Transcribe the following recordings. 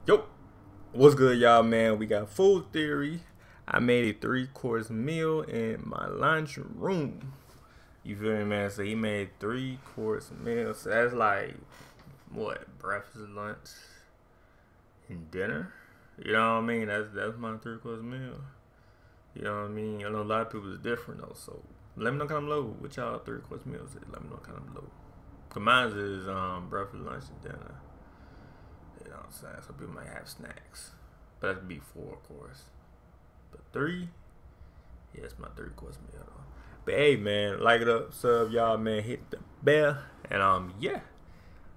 Yo, what's good, y'all, man? We got Food Theory. I made a 3-course meal in my lunch room. You feel me, man? So he made 3-course meal. So that's like, what, breakfast, lunch, and dinner? You know what I mean? That's my 3-course meal. You know what I mean? I know a lot of people is different though. So let me know kind of low what y'all 3-course meals is. Let me know kind of low. Cause mine is breakfast, lunch, and dinner. You know what I'm saying? So people might have snacks. But that'd be 4, of course. But 3, yeah, it's my 3-course meal though. But hey, man, like it up, sub, y'all, man, hit the bell. And yeah.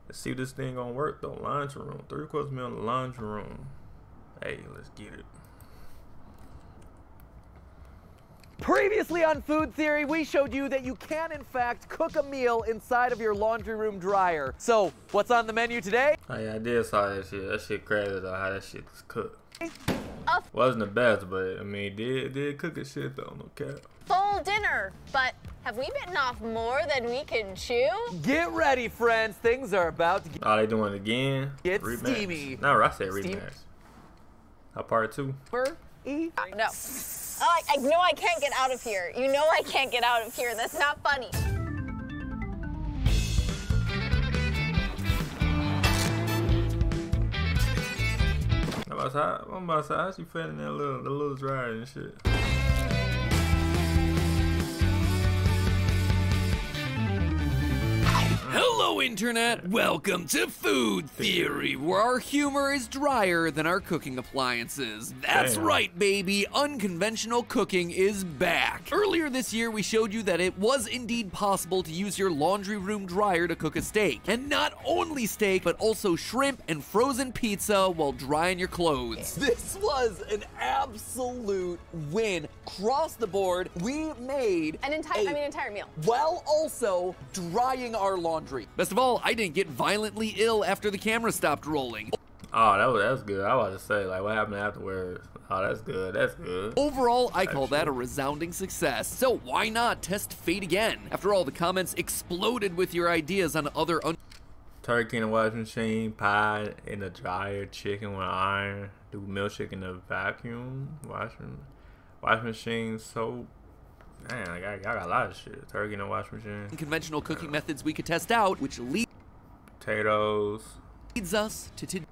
Let's see if this thing gonna work though. Laundry room. 3-course meal in the laundry room. Hey, let's get it. Previously on Food Theory, we showed you that you can, in fact, cook a meal inside of your laundry room dryer. So, what's on the menu today? Oh, yeah, I did saw that shit. That shit crazy, though, how that shit was cooked. Wasn't the best, but, I mean, did cook it shit, though, no cap. Full dinner, but have we bitten off more than we can chew? Get ready, friends. Things are about to Oh, they doing it again? get Rematch. steamy. No, I said rematch. Part 2. No. Oh, I know I can't get out of here. You know I can't get out of here. That's not funny. I'm about to say, how she feeling that little dryer and shit? Hello, Internet! Welcome to Food Theory, where our humor is drier than our cooking appliances. That's right, baby! Unconventional cooking is back! Earlier this year, we showed you that it was indeed possible to use your laundry room dryer to cook a steak. And not only steak, but also shrimp and frozen pizza while drying your clothes. This was an absolute win. Across the board, we made An entire meal. while also drying our laundry. Best of all, I didn't get violently ill after the camera stopped rolling. Oh, that's good. I was about to say, like, what happened afterwards? Oh, that's good. That's good. Overall, I call that a resounding success. So why not test fate again? After all, the comments exploded with your ideas on other Turkey in the washing machine, pie in the dryer, chicken with iron, do milkshake in the vacuum, washing machine, soap. Man, I got a lot of shit. Turkey in the washing machine. unconventional cooking methods we could test out, which Potatoes. leads us to today.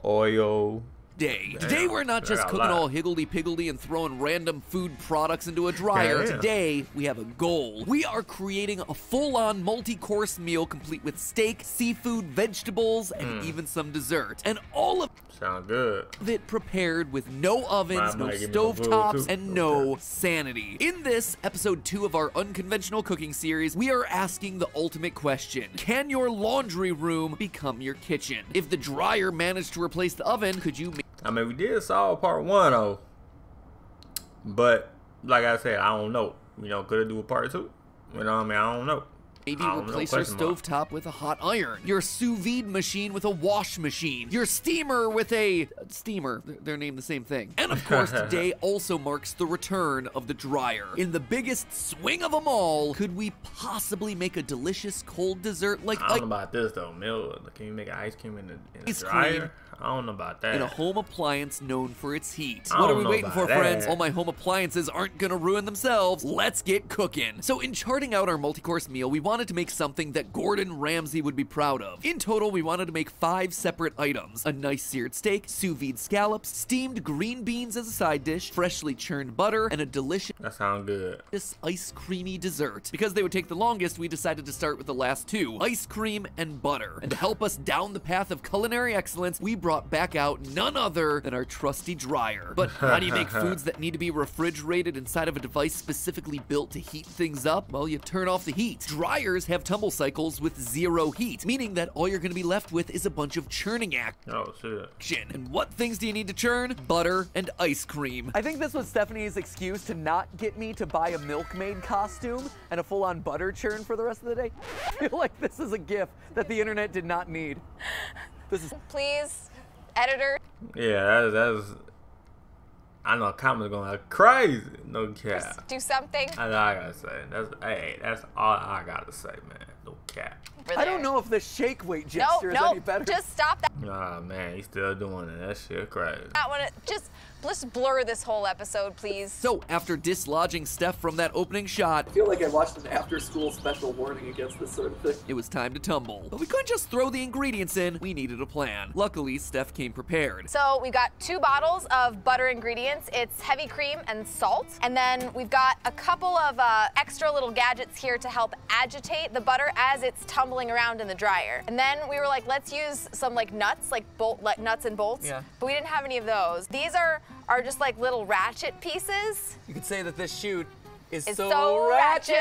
Oil. Today we're not just cooking all higgledy-piggledy and throwing random food products into a dryer. Damn. Today, we have a goal. We are creating a full-on multi-course meal complete with steak, seafood, vegetables, and even some dessert. And all of Sound good. it prepared with no ovens, no might give me some food, stovetops, too. and no sanity. In this, episode 2 of our unconventional cooking series, we are asking the ultimate question. Can your laundry room become your kitchen? If the dryer managed to replace the oven, could you make I mean, we did solve part 1 though, but like I said, I don't know. You know, could it do a part 2? You know what I mean? I don't know. maybe I don't know, replace your question mark. stovetop with a hot iron, your sous vide machine with a wash machine, your steamer with a steamer. They're named the same thing. And of course, today also marks the return of the dryer. In the biggest swing of them all, could we possibly make a delicious cold dessert like I don't know about this though, milk. Can you make ice cream in the Ice dryer? cream. I don't know about that. in a home appliance known for its heat? I What are don't we know waiting for, about friends? that. All my home appliances aren't gonna ruin themselves. Let's get cooking. So in charting out our multi-course meal, we wanted to make something that Gordon Ramsay would be proud of. In total, we wanted to make 5 separate items: a nice seared steak, sous vide scallops, steamed green beans as a side dish, freshly churned butter, and a delicious That sounds good. ice creamy dessert. Because they would take the longest, we decided to start with the last 2, ice cream and butter. And to help us down the path of culinary excellence, we brought back out none other than our trusty dryer. But how do you make foods that need to be refrigerated inside of a device specifically built to heat things up? Well, you turn off the heat. Dryers have tumble cycles with 0 heat, meaning that all you're gonna be left with is a bunch of churning Oh shit. action. And what things do you need to churn? Butter and ice cream. I think this was Stephanie's excuse to not get me to buy a milkmaid costume and a full-on butter churn for the rest of the day. I feel like this is a gift that the internet did not need. This is Please, editor. Yeah, that's. I know comments going like crazy. No cap. Do something. That's all I gotta say. That's all I gotta say, man. No cap. over there. I don't know if the shake weight gesture is any better. Just stop that. Ah, man, he's still doing it. That shit crazy. Just blur this whole episode, please. So, after dislodging Steph from that opening shot, I feel like I watched an after-school special warning against this sort of thing. it was time to tumble. But we couldn't just throw the ingredients in, we needed a plan. Luckily, Steph came prepared. So we've got 2 bottles of butter ingredients. It's heavy cream and salt. And then we've got a couple of extra little gadgets here to help agitate the butter as it's tumbling around in the dryer. And then we were like, let's use some like nuts, like nuts and bolts. Yeah. But we didn't have any of those. These are just like little ratchet pieces. You could say that this shoot is It's so ratchet.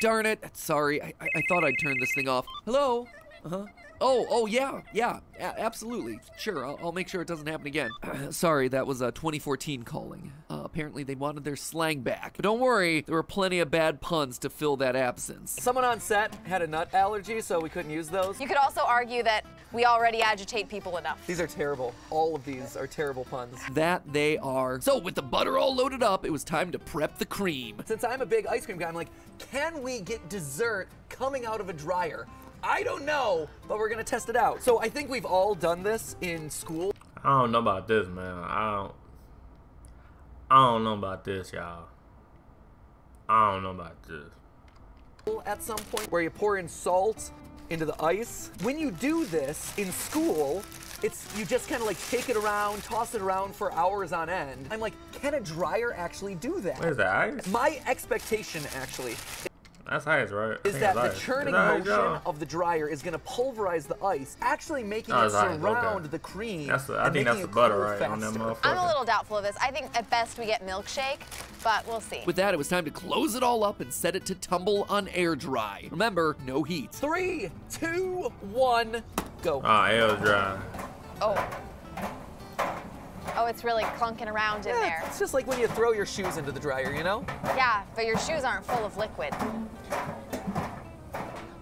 Darn it, sorry, I thought I'd turn this thing off. Hello? Uh-huh. Oh, yeah, absolutely. Sure, I'll make sure it doesn't happen again. Sorry, that was 2014 calling. Apparently they wanted their slang back. But don't worry, there were plenty of bad puns to fill that absence. Someone on set had a nut allergy, so we couldn't use those. You could also argue that we already agitate people enough. These are terrible. All of these are terrible puns. That they are. So with the butter all loaded up, it was time to prep the cream. Since I'm a big ice cream guy, I'm like, can we get dessert coming out of a dryer? I don't know, but we're gonna test it out. So I think we've all done this in school. I don't know about this, man. I don't know about this, y'all. I don't know about this. At some point where you pour in salt into the ice. When you do this in school, you just kind of like take it around, toss it around for hours on end. I'm like, can a dryer actually do that? What is that, ice? My expectation actually That's ice, right? is that the churning motion of the dryer is going to pulverize the ice, actually making it surround the cream. I think that's the butter, right? On that motherfucker. I'm a little doubtful of this. I think at best we get milkshake, but we'll see. With that, it was time to close it all up and set it to tumble on air dry. Remember, no heat. 3, 2, 1, go. Ah, air dry. Oh, it's really clunking around in there. It's just like when you throw your shoes into the dryer, you know? Yeah, but your shoes aren't full of liquid.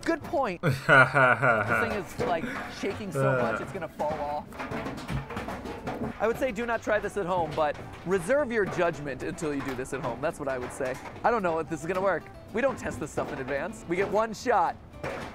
Good point. The thing is like shaking so much it's gonna fall off. I would say do not try this at home, but reserve your judgment until you do this at home. That's what I would say. I don't know if this is gonna work. We don't test this stuff in advance. We get one shot.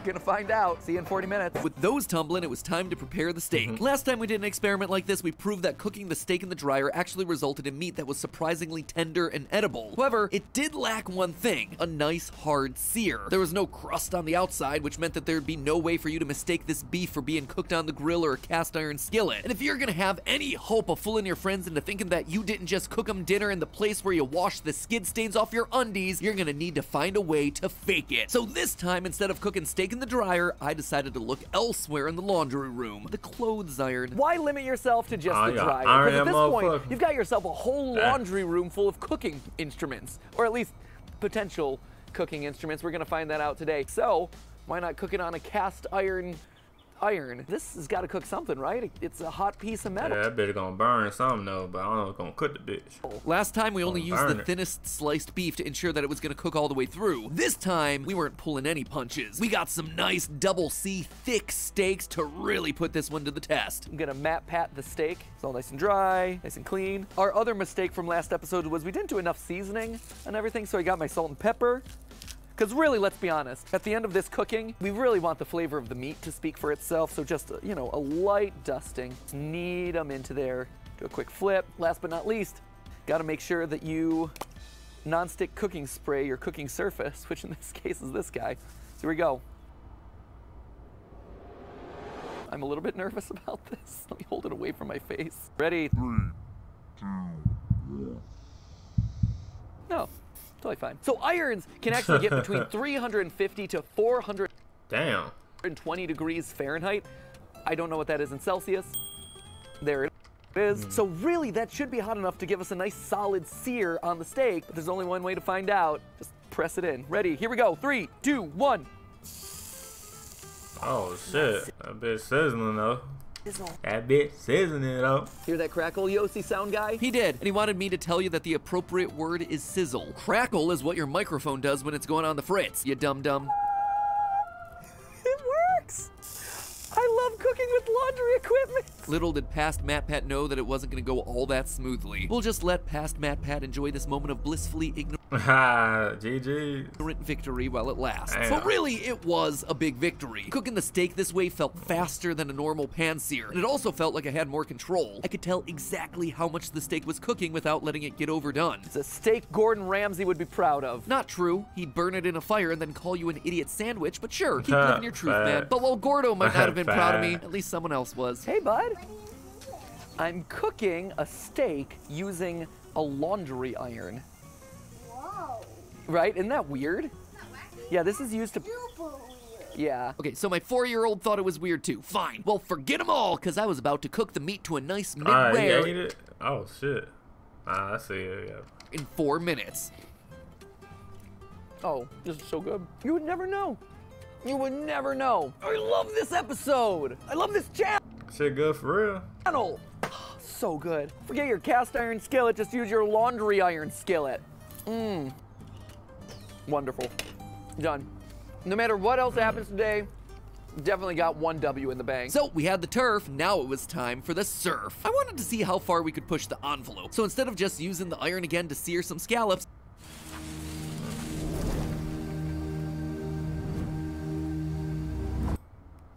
Gonna find out. See you in 40 minutes. With those tumbling, it was time to prepare the steak. Last time we did an experiment like this, we proved that cooking the steak in the dryer actually resulted in meat that was surprisingly tender and edible. However, it did lack one thing, a nice hard sear. There was no crust on the outside, which meant that there'd be no way for you to mistake this beef for being cooked on the grill or a cast iron skillet. And if you're gonna have any hope of fooling your friends into thinking that you didn't just cook them dinner in the place where you wash the skid stains off your undies, you're gonna need to find a way to fake it. So this time, instead of cooking steak in the dryer, I decided to look elsewhere in the laundry room. The clothes iron. Why limit yourself to just the dryer? Because at this point, you've got yourself a whole laundry room full of cooking instruments, or at least potential cooking instruments. We're gonna find that out today. So why not cook it on a cast iron? This has got to cook something, right? It's a hot piece of metal. Yeah, that bitch gonna burn something though, but I don't know if it's gonna cook the bitch. Last time we only used the thinnest sliced beef to ensure that it was gonna cook all the way through. This time, we weren't pulling any punches. We got some nice double C thick steaks to really put this one to the test. I'm gonna pat the steak. It's all nice and dry, nice and clean. Our other mistake from last episode was we didn't do enough seasoning and everything, so I got my salt and pepper. Because really, let's be honest, at the end of this cooking, we really want the flavor of the meat to speak for itself. So just, you know, a light dusting. Knead them into there. Do a quick flip. Last but not least, got to make sure that you non-stick cooking spray your cooking surface, which in this case is this guy. So here we go. I'm a little bit nervous about this. Let me hold it away from my face. Ready? 3, 2, 1. No. Totally fine. So irons can actually get between 350 to 420 degrees Fahrenheit. I don't know what that is in Celsius. There it is. So really, that should be hot enough to give us a nice solid sear on the steak. But there's only one way to find out. Just press it in. Ready? Here we go. 3, 2, 1. Oh shit! That bitch sizzling though. Sizzle. That bitch sizzling though. Hear that crackle, Yossi sound guy? He did, and he wanted me to tell you that the appropriate word is sizzle. Crackle is what your microphone does when it's going on the fritz, you dum-dum. It works! I love cooking with laundry equipment. minutes. Little did past MatPat know that it wasn't gonna go all that smoothly. We'll just let past MatPat enjoy this moment of blissfully ignorant victory while it lasts. Damn. But really, it was a big victory. Cooking the steak this way felt faster than a normal pan sear, and it also felt like I had more control. I could tell exactly how much the steak was cooking without letting it get overdone. It's a steak Gordon Ramsay would be proud of. Not true. He'd burn it in a fire and then call you an idiot sandwich, but sure, keep living your truth, man. But while Gordo might not have been proud of me, at least someone else was. Hey, bud. I'm cooking a steak using a laundry iron. Whoa. Right? Isn't that weird? Yeah, this is used to... Super weird. Yeah. Okay, so my 4-year-old thought it was weird too. Fine. Well, forget them all, because I was about to cook the meat to a nice mid-rare ate it? Oh, shit. I see it, yeah. in 4 minutes. Oh, this is so good. You would never know. You would never know. I love this episode. I love this Shit good for real. channel. So good. Forget your cast iron skillet, just use your laundry iron skillet. Mmm. Wonderful. Done. No matter what else happens today, definitely got one W in the bank. So we had the turf, now it was time for the surf. I wanted to see how far we could push the envelope. So instead of just using the iron again to sear some scallops,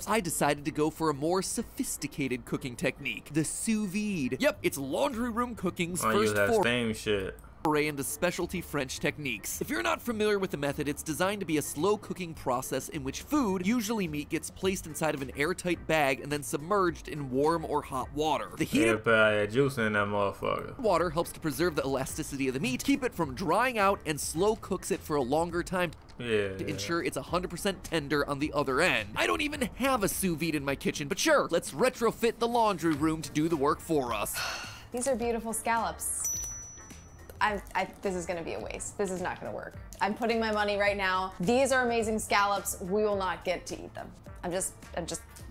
I decided to go for a more sophisticated cooking technique, the sous vide. Yep, it's laundry room cooking's first same shit. foray into specialty French techniques. If you're not familiar with the method, it's designed to be a slow cooking process in which food, usually meat, gets placed inside of an airtight bag and then submerged in warm or hot water. The heat of juice in that motherfucker. water helps to preserve the elasticity of the meat, keep it from drying out, and slow cooks it for a longer time to ensure it's 100% tender on the other end. I don't even have a sous vide in my kitchen, but sure, let's retrofit the laundry room to do the work for us. These are beautiful scallops. This is gonna be a waste. This is not gonna work. I'm putting my money right now. These are amazing scallops. We will not get to eat them. I'm just,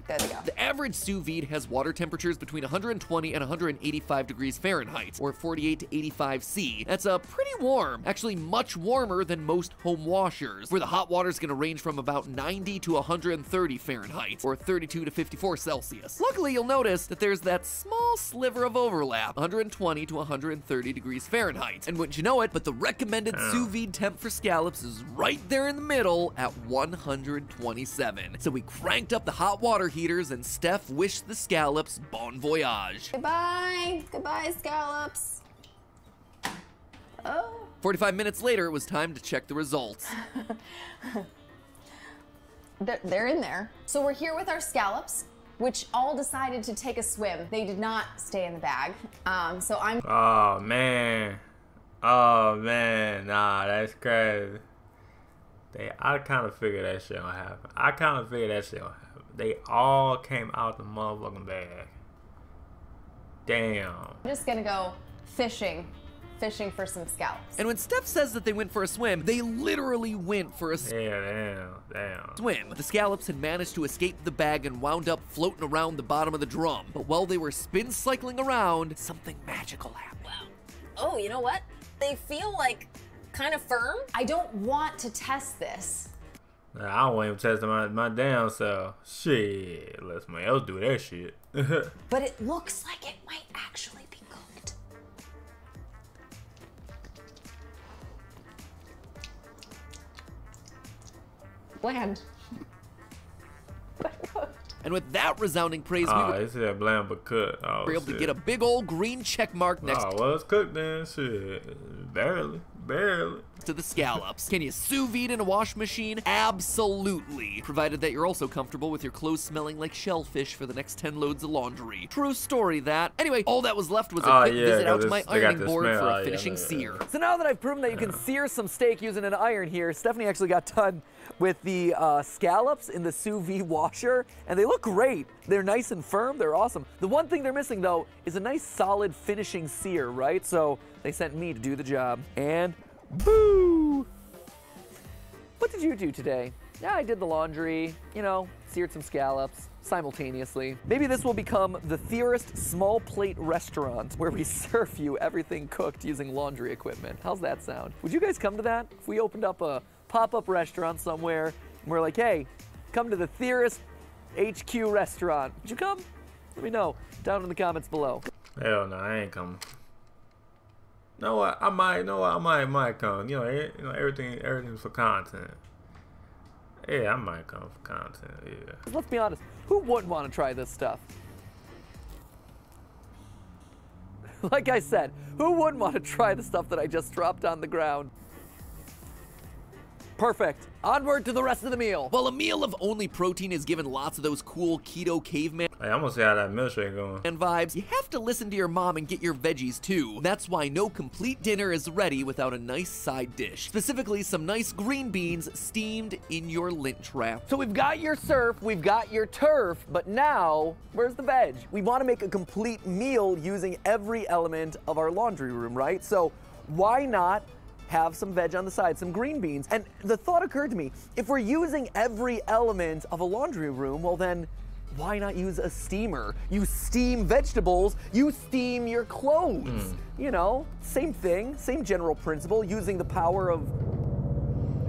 there we go. The average sous vide has water temperatures between 120 and 185 degrees Fahrenheit, or 48 to 85 C. That's pretty warm, actually much warmer than most home washers, where the hot water is going to range from about 90 to 130 Fahrenheit, or 32 to 54 Celsius. Luckily, you'll notice that there's that small sliver of overlap, 120 to 130 degrees Fahrenheit. And wouldn't you know it, but the recommended sous vide temp for scallops is right there in the middle at 127. So we cranked up the hot water heaters, and Steph wished the scallops bon voyage. Goodbye. Goodbye, scallops. Oh. 45 minutes later, it was time to check the results. They're in there. So we're here with our scallops, which all decided to take a swim. They did not stay in the bag. So I'm... Oh, man. Oh, man. Nah, that's crazy. I kind of figured that shit gonna happen. They all came out the motherfucking bag. Damn. I'm just gonna go fishing for some scallops. And when Steph says that they went for a swim, they literally went for a damn. swim. The scallops had managed to escape the bag and wound up floating around the bottom of the drum. But while they were spin cycling around, something magical happened. Wow. Oh, you know what? They feel like kind of firm. I don't want to test this. I don't want to test my damn self. Shit, let somebody else do that shit. But it looks like it might actually be cooked. Bland. But cooked. And with that resounding praise, we were bland but cooked. were able to get a big old green check mark next well, it's cooked then. Shit, barely. to the scallops. Can you sous vide in a wash machine? Absolutely. Provided that you're also comfortable with your clothes smelling like shellfish for the next 10 loads of laundry. True story, that. Anyway, all that was left was a quick visit out to my ironing board for a finishing sear. So now that I've proven that you can sear some steak using an iron here, Stephanie actually got done with the scallops in the sous vide washer, and they look great. They're nice and firm, they're awesome. The one thing they're missing though is a nice solid finishing sear, right? So they sent me to do the job, and boo! What did you do today? Yeah, I did the laundry, you know, seared some scallops simultaneously. Maybe this will become the Theorist small plate restaurant where we serve you everything cooked using laundry equipment. How's that sound? Would you guys come to that? If we opened up a pop-up restaurant somewhere and we're like, hey, come to the Theorist HQ restaurant. Would you come? Let me know down in the comments below. Hell no, I ain't coming. No, I might. No, I might come. You know, everything's for content. Yeah, I might come for content. Yeah. Let's be honest. Who wouldn't want to try this stuff? Like I said, who wouldn't want to try the stuff that I just dropped on the ground? Perfect. Onward to the rest of the meal. While a meal of only protein is given lots of those cool keto caveman Hey, I'm gonna see how that milkshake going. vibes, you have to listen to your mom and get your veggies too. That's why no complete dinner is ready without a nice side dish. Specifically, some nice green beans steamed in your lint trap. So we've got your surf, we've got your turf, but now, where's the veg? We want to make a complete meal using every element of our laundry room, right? So why not have some veg on the side, some green beans? And the thought occurred to me, if we're using every element of a laundry room, well then, why not use a steamer? You steam vegetables, you steam your clothes. You know, same thing, same general principle, using the power of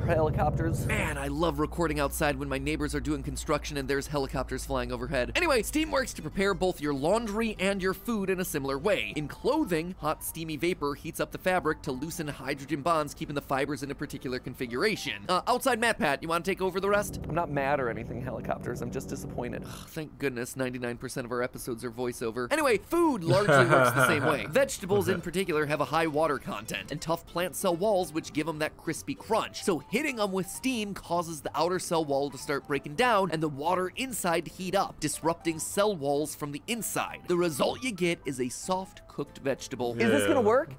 helicopters. Man, I love recording outside when my neighbors are doing construction and there's helicopters flying overhead. Anyway, steam works to prepare both your laundry and your food in a similar way. In clothing, hot steamy vapor heats up the fabric to loosen hydrogen bonds, keeping the fibers in a particular configuration. Outside MatPat, you want to take over the rest? I'm not mad or anything, helicopters, I'm just disappointed. Thank goodness 99% of our episodes are voiceover. Anyway, food largely works the same way. Vegetables in particular have a high water content and tough plant cell walls which give them that crispy crunch. So hitting them with steam causes the outer cell wall to start breaking down and the water inside to heat up, disrupting cell walls from the inside. The result you get is a soft cooked vegetable. Is this gonna work?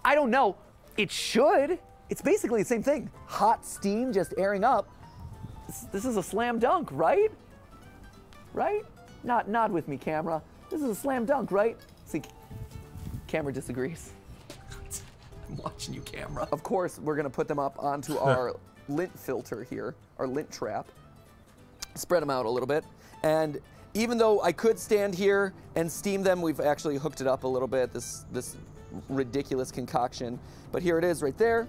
I don't know. It should. It's basically the same thing. Hot steam just airing up. This is a slam dunk, right? Right? Nod with me, camera. This is a slam dunk, right? See, camera disagrees. I'm watching you, camera. Of course, we're gonna put them up onto our lint filter here, our lint trap. Spread them out a little bit. And even though I could stand here and steam them, we've actually hooked it up a little bit, this ridiculous concoction. But here it is right there.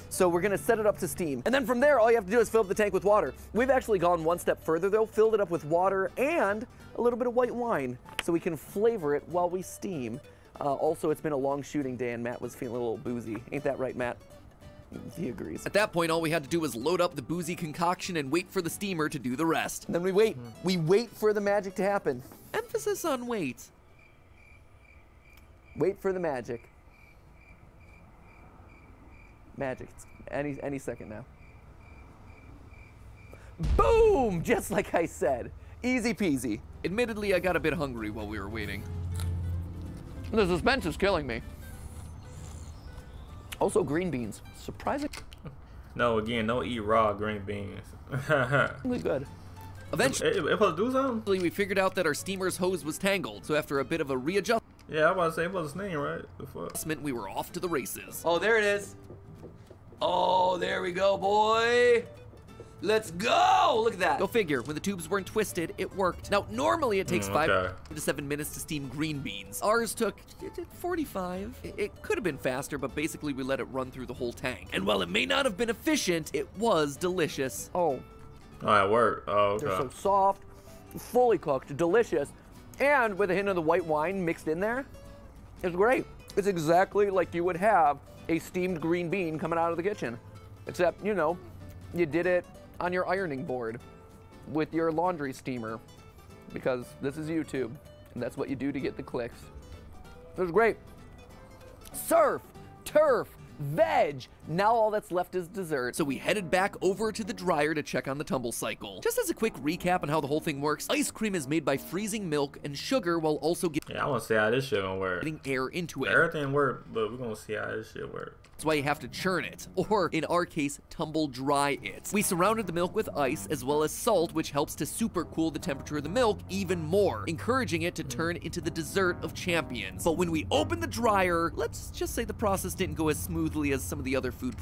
So we're gonna set it up to steam. And then from there, all you have to do is fill up the tank with water. We've actually gone one step further though, filled it up with water and a little bit of white wine so we can flavor it while we steam. Also, it's been a long shooting day and Matt was feeling a little boozy. Ain't that right, Matt? He agrees. At that point, all we had to do was load up the boozy concoction and wait for the steamer to do the rest. And then we wait. We wait for the magic to happen. Emphasis on wait. Wait for the magic. Magic. It's any second now. Boom! Just like I said. Easy peasy. Admittedly, I got a bit hungry while we were waiting. The suspense is killing me. Also, green beans. Surprisingly No, again, don't eat raw green beans. good. Eventually, It supposed to do something? we figured out that our steamer's hose was tangled, so after a bit of a readjustment, Yeah, I was about to say it was a sneeze, right? The fuck? we were off to the races. Oh, there it is. Oh, there we go, boy. Let's go! Look at that. Go figure, when the tubes weren't twisted, it worked. Now, normally it takes 5 okay. to 7 minutes to steam green beans. Ours took 45. It could have been faster, but basically we let it run through the whole tank. And while it may not have been efficient, it was delicious. Oh, Oh, it worked. Oh, they're so okay. soft, fully cooked, delicious, and with a hint of the white wine mixed in there. It's great. It's exactly like you would have a steamed green bean coming out of the kitchen. Except, you know, you did it on your ironing board with your laundry steamer because this is YouTube and that's what you do to get the clicks. It was great. Surf, turf, veg. Now all that's left is dessert. So we headed back over to the dryer to check on the tumble cycle. Just as a quick recap on how the whole thing works, ice cream is made by freezing milk and sugar while also Yeah, I want to see how this shit gonna work. getting air into it. Everything worked, but we're gonna see how this shit work. That's why you have to churn it, or in our case, tumble dry it. We surrounded the milk with ice as well as salt, which helps to super cool the temperature of the milk even more, encouraging it to turn into the dessert of champions. But when we opened the dryer, let's just say the process didn't go as smoothly as some of the other food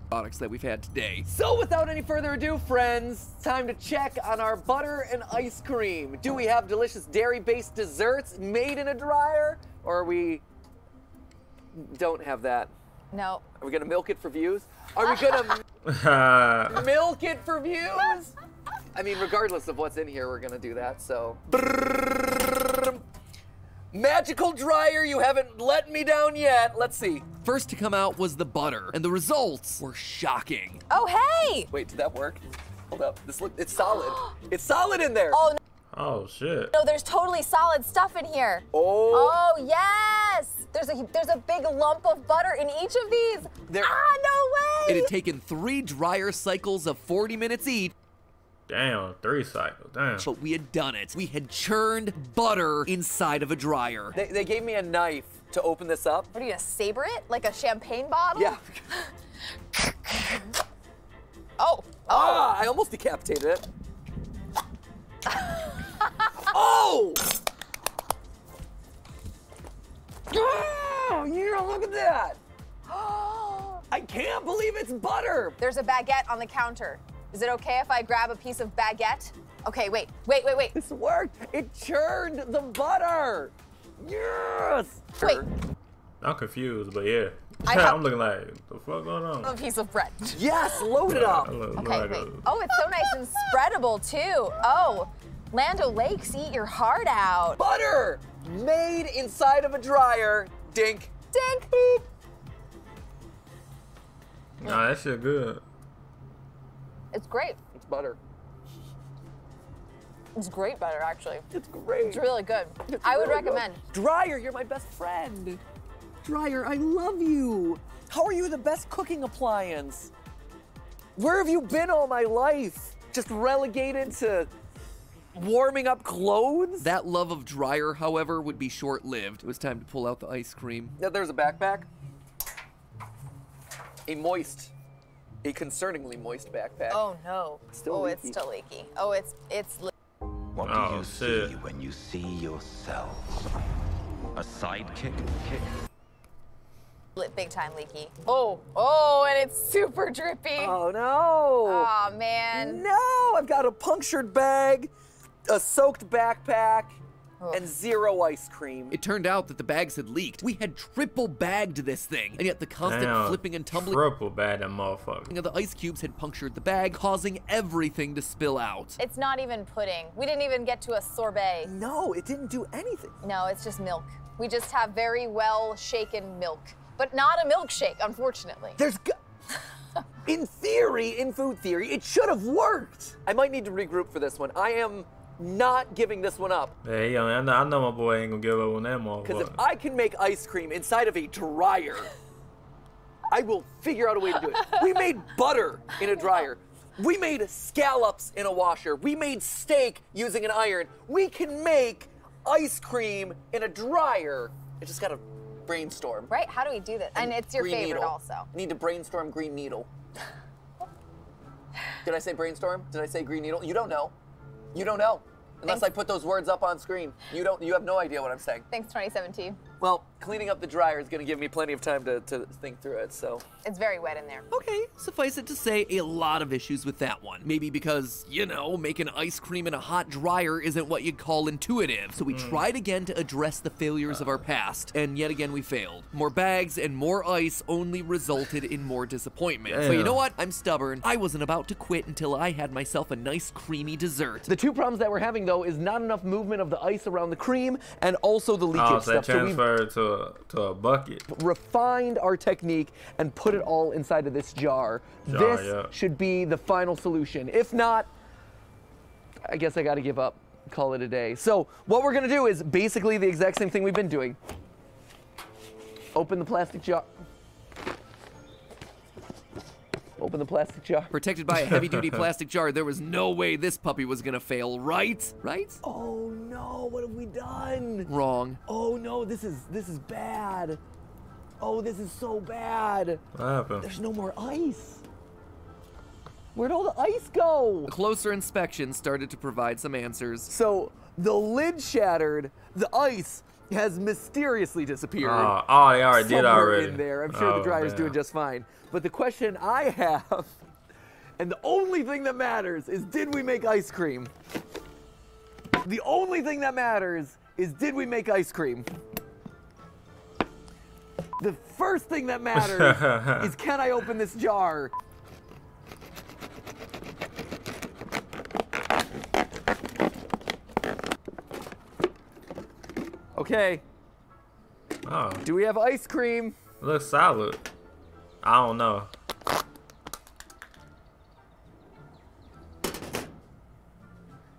products that we've had today. So without any further ado, friends, it's time to check on our butter and ice cream. Do we have delicious dairy-based desserts made in a dryer, or we don't have that? No. Are we gonna milk it for views? Are we gonna milk it for views? I mean, regardless of what's in here, we're gonna do that, so. Magical dryer, you haven't let me down yet. Let's see. First to come out was the butter, and the results were shocking. Oh, hey! Wait, did that work? Hold up, it's solid. It's solid in there. Oh, Oh shit. no, there's totally solid stuff in here. Oh. Oh, yes! There's a big lump of butter in each of these. There- Ah, no way! It had taken 3 dryer cycles of 40 minutes each, Damn, 3 cycles. Damn. but we had done it. We had churned butter inside of a dryer. They gave me a knife to open this up. What are you gonna saber it? Like a champagne bottle? Yeah. Oh. Ah, I almost decapitated it. Oh! Oh, yeah, look at that. I can't believe it's butter. There's a baguette on the counter. Is it okay if I grab a piece of baguette? Okay, wait. This worked. It churned the butter. Yes. Wait. I'm confused, but yeah. I have- I'm looking like, the fuck going on? A piece of bread. Yes, load it up. Okay, wait. Oh, it's so nice and spreadable too. Oh, Lando Lakes, eat your heart out. Butter made inside of a dryer. Dink. Dink. Boop. Nah, that shit good. It's great. It's butter. It's great butter, actually. It's great. It's really good. I would really good. recommend. Dryer, you're my best friend. Dryer, I love you. How are you the best cooking appliance? Where have you been all my life? Just relegated to warming up clothes? That love of dryer, however, would be short-lived. It was time to pull out the ice cream. Yeah, there's a backpack. A concerningly moist backpack. Oh no. Still It's leaky. still leaky. Oh, it's What Oh, do you shit. see when you see yourself? A sidekick? big time leaky. Oh, and it's super drippy. Oh no. Aw, man. No, I've got a punctured bag, a soaked backpack, and 0 ice cream. It turned out that the bags had leaked. We had triple bagged this thing, and yet the constant Damn, flipping and tumbling triple bad that motherfucker. of the ice cubes had punctured the bag, causing everything to spill out. It's not even pudding. We didn't even get to a sorbet. No, it didn't do anything. No, it's just milk. We just have very well shaken milk, but not a milkshake, unfortunately. There's in theory, in food theory, it should have worked. I might need to regroup for this one. I am not giving this one up. Hey, yo, I know my boy ain't gonna give up on that Because if motherfucker. I can make ice cream inside of a dryer, I will figure out a way to do it. We made butter in a dryer. We made scallops in a washer. We made steak using an iron. We can make ice cream in a dryer. I just gotta brainstorm. Right? How do we do this? And it's your Green favorite needle. also. I need to brainstorm green needle. Did I say brainstorm? Did I say green needle? You don't know. You don't know. Unless I put those words up on screen. You have no idea what I'm saying. Thanks, 2017. Well, cleaning up the dryer is gonna give me plenty of time to think through it, so. It's very wet in there. Okay, suffice it to say, a lot of issues with that one. Maybe because, you know, making ice cream in a hot dryer isn't what you'd call intuitive. So we tried again to address the failures of our past, and yet again we failed. More bags and more ice only resulted in more disappointment. But you know what? I'm stubborn. I wasn't about to quit until I had myself a nice creamy dessert. The two problems that we're having, though, is not enough movement of the ice around the cream and also the leakage Oh, so that stuff. So we've transferred to a bucket. refined our technique and put it all inside of this jar. Jar, This yeah. should be the final solution. If not, I guess I gotta give up, call it a day. So what we're gonna do is basically the exact same thing we've been doing. Open the plastic jar. Open the plastic jar. Protected by a heavy-duty plastic jar, there was no way this puppy was gonna fail, right? Right? Oh no, what have we done? Wrong. Oh no, this is bad. Oh, this is so bad. What happened? There's no more ice. Where'd all the ice go? A closer inspection started to provide some answers. So the lid shattered, the ice has mysteriously disappeared. Oh, they already did Somewhere already. in there. I'm sure the Oh, dryer's man. doing just fine. But the question I have, and the only thing that matters, is did we make ice cream? The only thing that matters is did we make ice cream? The first thing that matters is can I open this jar? Okay. Oh, Do we have ice cream? looks solid. I don't know.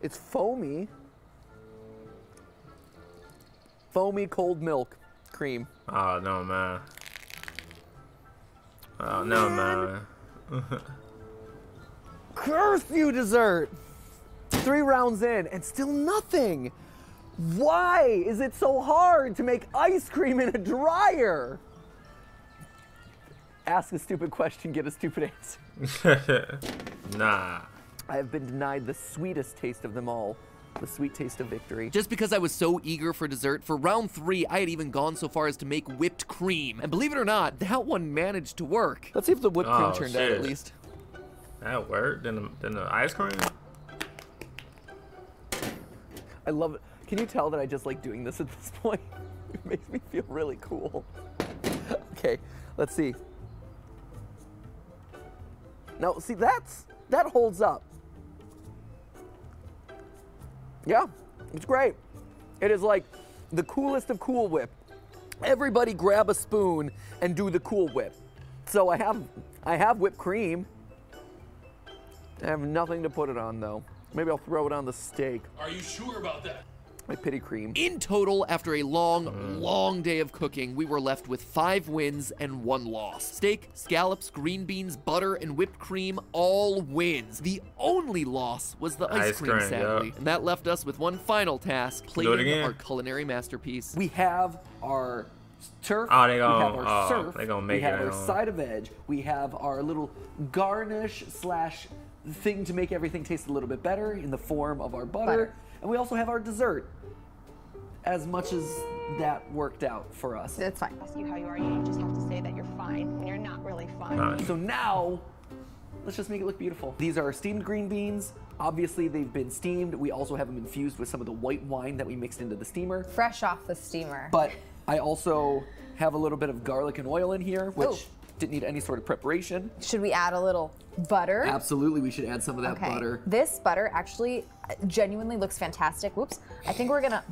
It's foamy. Foamy cold milk cream. Oh no, man. Oh no, man. Curse you, dessert! 3 rounds in and still nothing. Why is it so hard to make ice cream in a dryer? Ask a stupid question, get a stupid answer. Nah. I have been denied the sweetest taste of them all. The sweet taste of victory. Just because I was so eager for dessert, for round 3, I had even gone so far as to make whipped cream. And believe it or not, that one managed to work. Let's see if the whipped cream Oh, turned out shit. at least. That worked. Then the ice cream. I love it. Can you tell that I just like doing this at this point? It makes me feel really cool. Okay, let's see. No, see, that holds up. Yeah, it's great. It is like the coolest of Cool Whip. Everybody grab a spoon and do the Cool Whip. So I have whipped cream. I have nothing to put it on though. Maybe I'll throw it on the steak. Are you sure about that? My pity cream. In total, after a long, long day of cooking, we were left with 5 wins and 1 loss. Steak, scallops, green beans, butter, and whipped cream all wins. The only loss was the ice cream, sadly. yeah. And that left us with one final task, Do it plating again. our culinary masterpiece. We have our turf. Oh, they we gon- have our oh, surf. they gonna make we have it our on. side of edge. We have our little garnish slash thing to make everything taste a little bit better in the form of our butter. And we also have our dessert. As much as that worked out for us. It's fine. Ask you how you are, you just have to say that you're fine when you're not really fine. Fine. So now, let's just make it look beautiful. These are steamed green beans. Obviously, they've been steamed. We also have them infused with some of the white wine that we mixed into the steamer. Fresh off the steamer. But I also have a little bit of garlic and oil in here, which Ooh. didn't need any sort of preparation. Should we add a little butter? Absolutely, we should add some of that butter. This butter actually genuinely looks fantastic. Whoops. I think we're gonna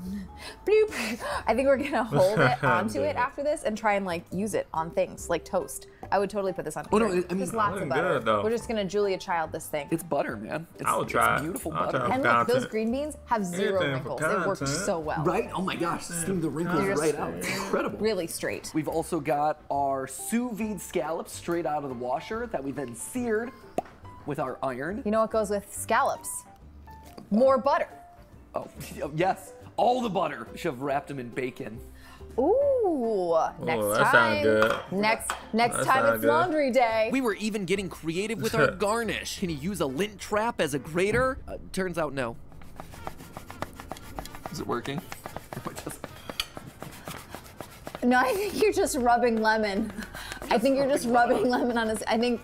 bloop. I think we're gonna hold it onto it after this and try and like use it on things like toast. I would totally put this on. Oh, no, here. I mean, just lots of looking butter. good, though. We're just gonna Julia Child this thing. It's butter, man. It's, I would try it's it. beautiful I'll butter. try it. And look, those Content. green beans have 0 Anything for wrinkles. It works content. so well. Right? Oh my gosh, steam the wrinkles You're right just out. It's incredible. Really straight. We've also got our sous vide scallops straight out of the washer that we then seared with our iron. You know what goes with scallops? More butter. Oh, yes, all the butter. We should have wrapped them in bacon. Ooh, next that sound time. good. Next That time sound it's good. laundry day. We were even getting creative with our garnish. Can you use a lint trap as a grater? Turns out no. Is it working? No, I think you're just rubbing lemon. I think you're just rubbing lemon on his. I think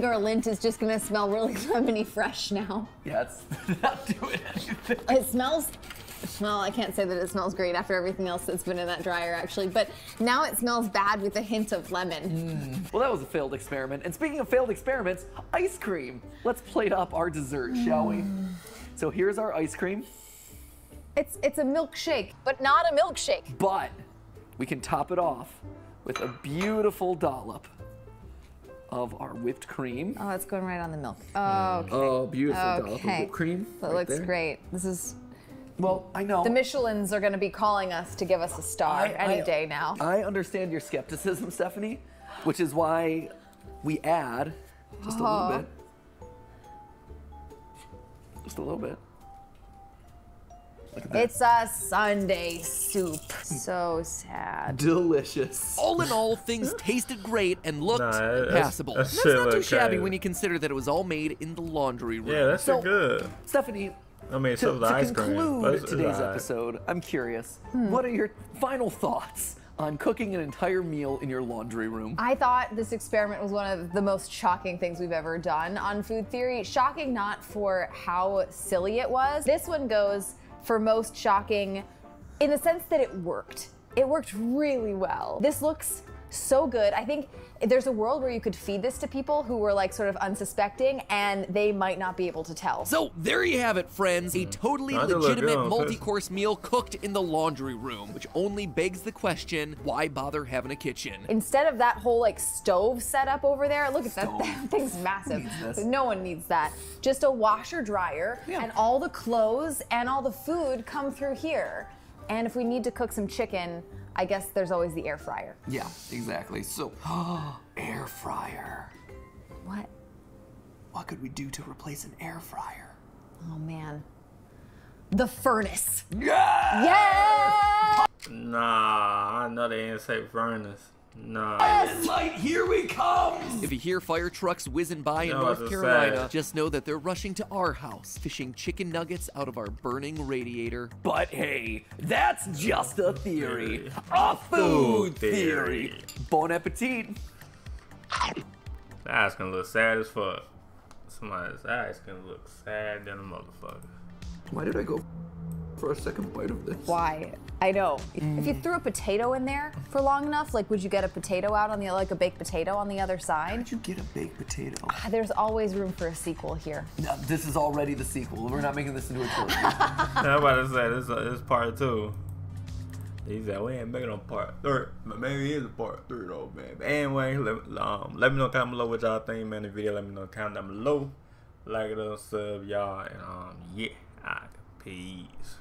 our lint is just gonna smell really lemony fresh now. Yeah, it's not doing anything. It smells. Well, I can't say that it smells great after everything else that's been in that dryer, actually. But now it smells bad with a hint of lemon. Well, that was a failed experiment. And speaking of failed experiments, ice cream. Let's plate up our dessert, shall we? So here's our ice cream, It's a milkshake, but not a milkshake. but we can top it off with a beautiful dollop of our whipped cream. Oh, it's going right on the milk. Okay. Oh, beautiful dollop of Okay. whipped cream. That right looks there. great. This is. Well, I know. The Michelins are going to be calling us to give us a star any day now. I understand your skepticism, Stephanie, which is why we add just a little bit. Just a little bit. Look at that. It's a Sunday soup. So sad. Delicious. All in all, things tasted great and looked Nah, that's- passable. that That's shit not too look shabby crazy. when you consider that it was all made in the laundry room. Yeah, that's So- good. Stephanie, I mean, to so the ice cream. conclude but it's today's alright. episode, I'm curious, what are your final thoughts on cooking an entire meal in your laundry room? I thought this experiment was one of the most shocking things we've ever done on Food Theory. Shocking not for how silly it was. This one goes for most shocking in the sense that it worked. It worked really well. This looks So good. I think there's a world where you could feed this to people who were like sort of unsuspecting and they might not be able to tell. So there you have it, friends. A totally legitimate multi-course meal cooked in the laundry room, which only begs the question, why bother having a kitchen? Instead of that whole like stove setup over there, look at that thing's massive. No one needs that. Just a washer dryer and all the clothes and all the food come through here. And if we need to cook some chicken, I guess there's always the air fryer. Yeah, exactly. So, air fryer. What? What could we do to replace an air fryer? Oh man. The furnace. Yeah! Yeah! Nah, I know they didn't say furnace. Nah. Light, here we come! If you hear fire trucks whizzing by in North Carolina, just know that they're rushing to our house, fishing chicken nuggets out of our burning radiator. But hey, that's just a theory. A food theory. Bon appetit. That's gonna look sad as fuck. Somebody's eyes gonna look sad than a motherfucker. Why did I go for a second bite of this? Why? I know. If you threw a potato in there for long enough, like would you get a potato out on the, like a baked potato on the other side? How did you get a baked potato? There's always room for a sequel here. No, this is already the sequel. We're not making this into a trilogy. I'm about to say, this is part 2. He said, we ain't making no part 3. But maybe it is a part 3 though, man. But anyway, let me know down below what y'all think, man. The video, let me know down below. Like it or sub, y'all. And yeah, peace.